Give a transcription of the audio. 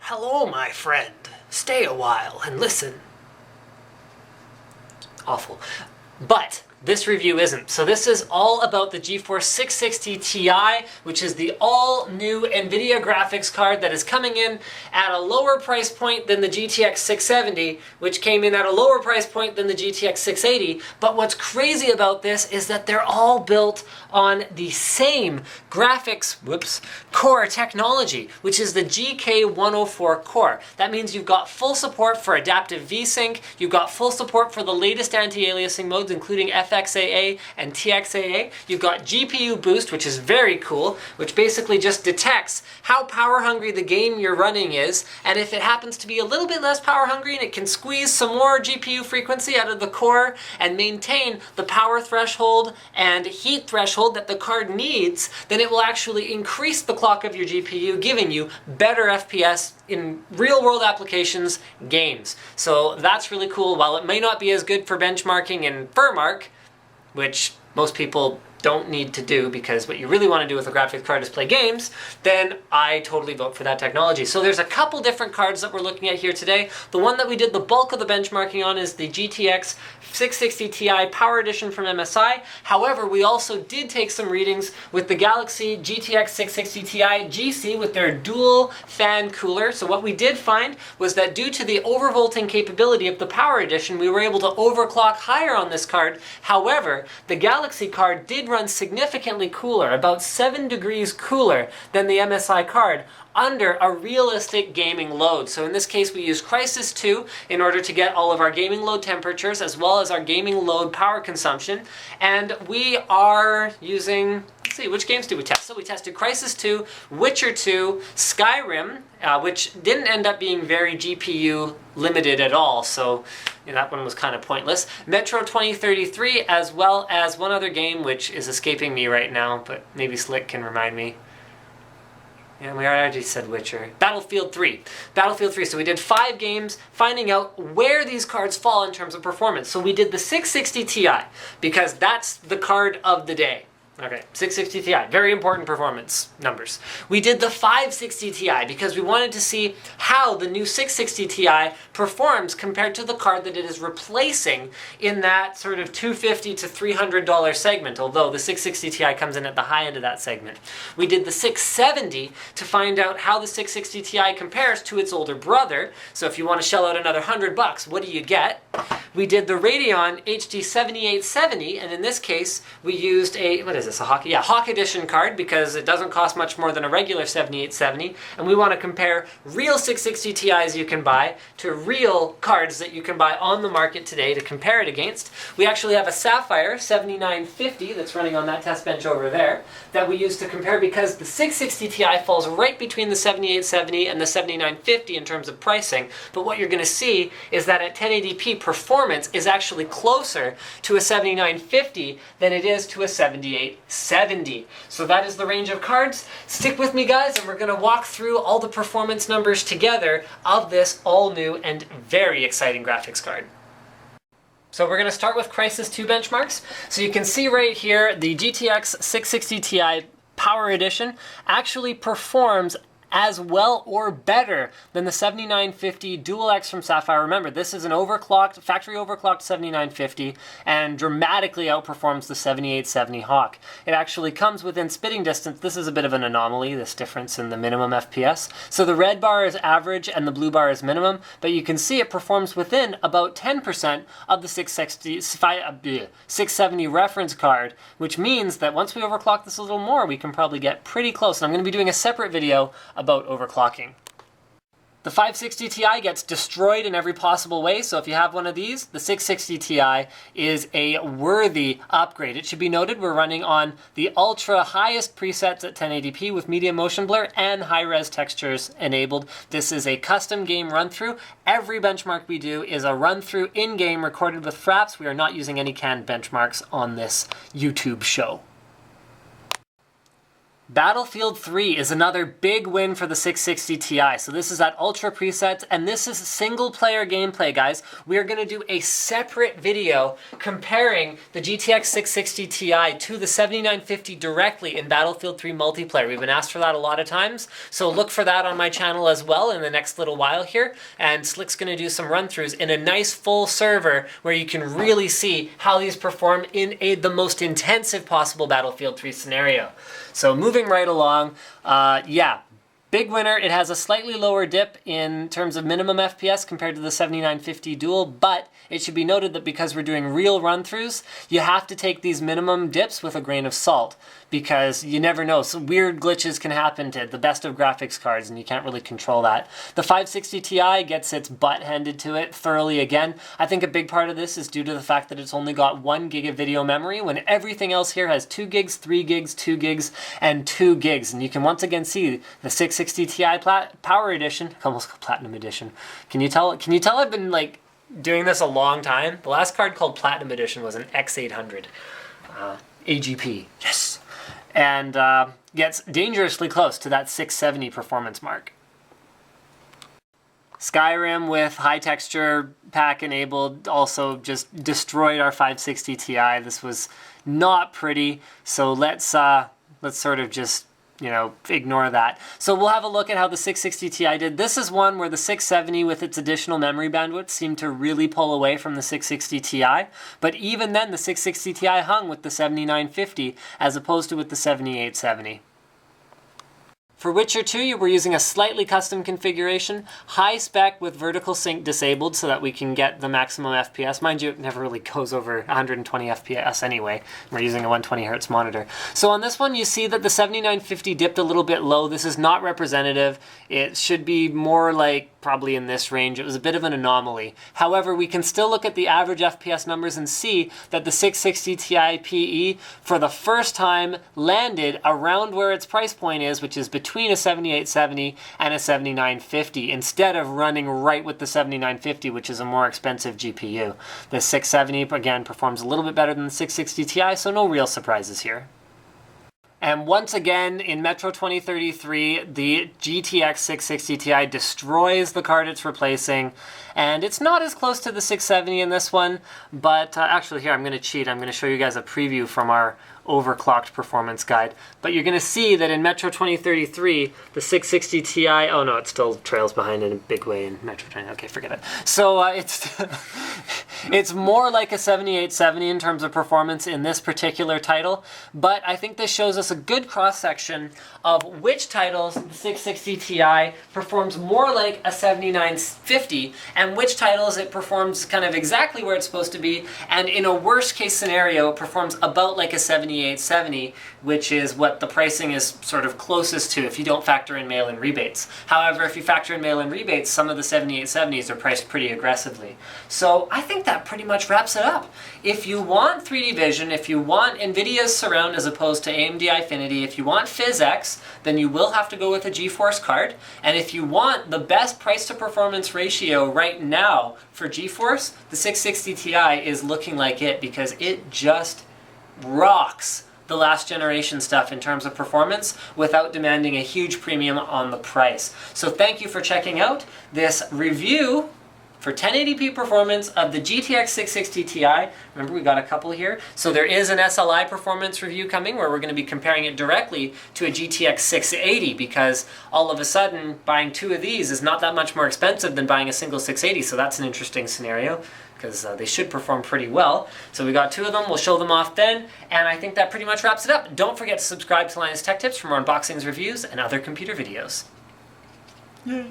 Hello, my friend. Stay a while and listen. Awful. But this review isn't. So this is all about the GeForce 660 Ti, which is the all-new NVIDIA graphics card that is coming in at a lower price point than the GTX 670, which came in at a lower price point than the GTX 680. But what's crazy about this is that they're all built on the same graphics, core technology, which is the GK104 core. That means you've got full support for adaptive VSync, you've got full support for the latest anti-aliasing modes, including FXAA and TXAA. You've got GPU boost, which is very cool, which basically just detects how power hungry the game you're running is, and if it happens to be a little bit less power hungry and it can squeeze some more GPU frequency out of the core and maintain the power threshold and heat threshold that the card needs, then it will actually increase the clock of your GPU, giving you better FPS in real-world applications, games. So that's really cool. While it may not be as good for benchmarking in Furmark, which most people don't need to do because what you really want to do with a graphics card is play games, then I totally vote for that technology. So there's a couple different cards that we're looking at here today. The one that we did the bulk of the benchmarking on is the GTX 660 Ti Power Edition from MSI. However, we also did take some readings with the Galaxy GTX 660 Ti GC with their dual fan cooler. So what we did find was that due to the overvolting capability of the Power Edition, we were able to overclock higher on this card. However, the Galaxy card did run significantly cooler, about 7 degrees cooler than the MSI card, under a realistic gaming load. So in this case we used Crysis 2 in order to get all of our gaming load temperatures as well as our gaming load power consumption. And we are using, let's see, which games did we test? So we tested Crysis 2, Witcher 2, Skyrim, which didn't end up being very GPU limited at all, so that one was kind of pointless. Metro 2033, as well as one other game which is escaping me right now, but maybe Slick can remind me. Yeah, we already said Witcher. Battlefield 3. Battlefield 3. So we did 5 games, finding out where these cards fall in terms of performance. So we did the 660 Ti, because that's the card of the day. Okay, 660 Ti, very important performance numbers. We did the 560 Ti because we wanted to see how the new 660 Ti performs compared to the card that it is replacing in that sort of $250 to $300 segment, although the 660 Ti comes in at the high end of that segment. We did the 670 to find out how the 660 Ti compares to its older brother, so if you want to shell out another $100, what do you get? We did the Radeon HD 7870, and in this case we used a, what is this, a Hawk? Yeah, Hawk Edition card, because it doesn't cost much more than a regular 7870, and we want to compare real 660 Ti's you can buy to real cards that you can buy on the market today to compare it against. We actually have a Sapphire 7950 that's running on that test bench over there that we use to compare, because the 660 Ti falls right between the 7870 and the 7950 in terms of pricing, but what you're going to see is that at 1080p performance is actually closer to a 7950 than it is to a 7870. So that is the range of cards. Stick with me, guys, and we're going to walk through all the performance numbers together of this all-new and very exciting graphics card. So we're going to start with Crysis 2 benchmarks. So you can see right here the GTX 660 Ti Power Edition actually performs as well or better than the 7950 Dual X from Sapphire. Remember, this is an overclocked, factory overclocked 7950 and dramatically outperforms the 7870 Hawk. It actually comes within spitting distance. This is a bit of an anomaly, this difference in the minimum FPS. So the red bar is average and the blue bar is minimum, but you can see it performs within about 10% of the 670 reference card, which means that once we overclock this a little more, we can probably get pretty close. And I'm going to be doing a separate video about overclocking. The 560 Ti gets destroyed in every possible way, so if you have one of these, the 660 Ti is a worthy upgrade. It should be noted we're running on the ultra highest presets at 1080p with medium motion blur and high-res textures enabled. This is a custom game run-through. Every benchmark we do is a run-through in-game recorded with fraps. We are not using any canned benchmarks on this YouTube show. Battlefield 3 is another big win for the 660 Ti. So this is at Ultra presets, and this is single player gameplay, guys. We are going to do a separate video comparing the GTX 660 Ti to the 7950 directly in Battlefield 3 multiplayer. We've been asked for that a lot of times, so look for that on my channel as well in the next little while here. And Slick's going to do some run-throughs in a nice full server where you can really see how these perform in the most intensive possible Battlefield 3 scenario. So moving right along, yeah, big winner. It has a slightly lower dip in terms of minimum FPS compared to the 7950 Dual, but it should be noted that because we're doing real run-throughs, you have to take these minimum dips with a grain of salt, because you never know. Some weird glitches can happen to the best of graphics cards, and you can't really control that. The 560 Ti gets its butt handed to it thoroughly again. I think a big part of this is due to the fact that it's only got 1 gig of video memory, when everything else here has 2 gigs, 3 gigs, 2 gigs, and 2 gigs. And you can once again see the 660 Ti Power Edition, almost called Platinum Edition. Can you tell I've been like doing this a long time? The last card called Platinum Edition was an X800 AGP. Yes. And gets dangerously close to that 670 performance mark. Skyrim with high texture pack enabled also just destroyed our 560 Ti. This was not pretty, so let's sort of just, you know, ignore that. So we'll have a look at how the 660 Ti did. This is one where the 670 with its additional memory bandwidth seemed to really pull away from the 660 Ti, but even then the 660 Ti hung with the 7950 as opposed to with the 7870. For Witcher 2, we're using a slightly custom configuration, high spec with vertical sync disabled so that we can get the maximum FPS. Mind you, it never really goes over 120 FPS anyway. We're using a 120Hz monitor. So on this one, you see that the 7950 dipped a little bit low. This is not representative. It should be more like probably in this range. It was a bit of an anomaly. However, we can still look at the average FPS numbers and see that the 660 Ti PE for the first time landed around where its price point is, which is between a 7870 and a 7950, instead of running right with the 7950, which is a more expensive GPU. The 670, again, performs a little bit better than the 660 Ti, so no real surprises here. And once again, in Metro 2033, the GTX 660 Ti destroys the card it's replacing, and it's not as close to the 670 in this one, but actually here, I'm going to cheat. I'm going to show you guys a preview from our overclocked performance guide. But you're going to see that in Metro 2033, the 660 Ti, oh no, it still trails behind in a big way in Metro 20, okay, forget it. So it's more like a 7870 in terms of performance in this particular title, but I think this shows us a good cross-section of which titles the 660 Ti performs more like a 7950, and which titles it performs kind of exactly where it's supposed to be, and in a worst-case scenario, it performs about like a 7870, which is what the pricing is sort of closest to if you don't factor in mail-in rebates. However, if you factor in mail-in rebates, some of the 7870s are priced pretty aggressively. So I think that pretty much wraps it up. If you want 3D vision, if you want NVIDIA's Surround as opposed to AMD Infinity, if you want PhysX, then you will have to go with a GeForce card. And if you want the best price to performance ratio right now for GeForce, the 660 Ti is looking like it, because it just rocks the last generation stuff in terms of performance without demanding a huge premium on the price. So thank you for checking out this review for 1080p performance of the GTX 660 Ti. Remember, we got a couple here. So there is an SLI performance review coming where we're going to be comparing it directly to a GTX 680, because all of a sudden buying two of these is not that much more expensive than buying a single 680. So that's an interesting scenario, because they should perform pretty well. So we got two of them, we'll show them off then, and I think that pretty much wraps it up. Don't forget to subscribe to Linus Tech Tips for more unboxings, reviews, and other computer videos. Yay!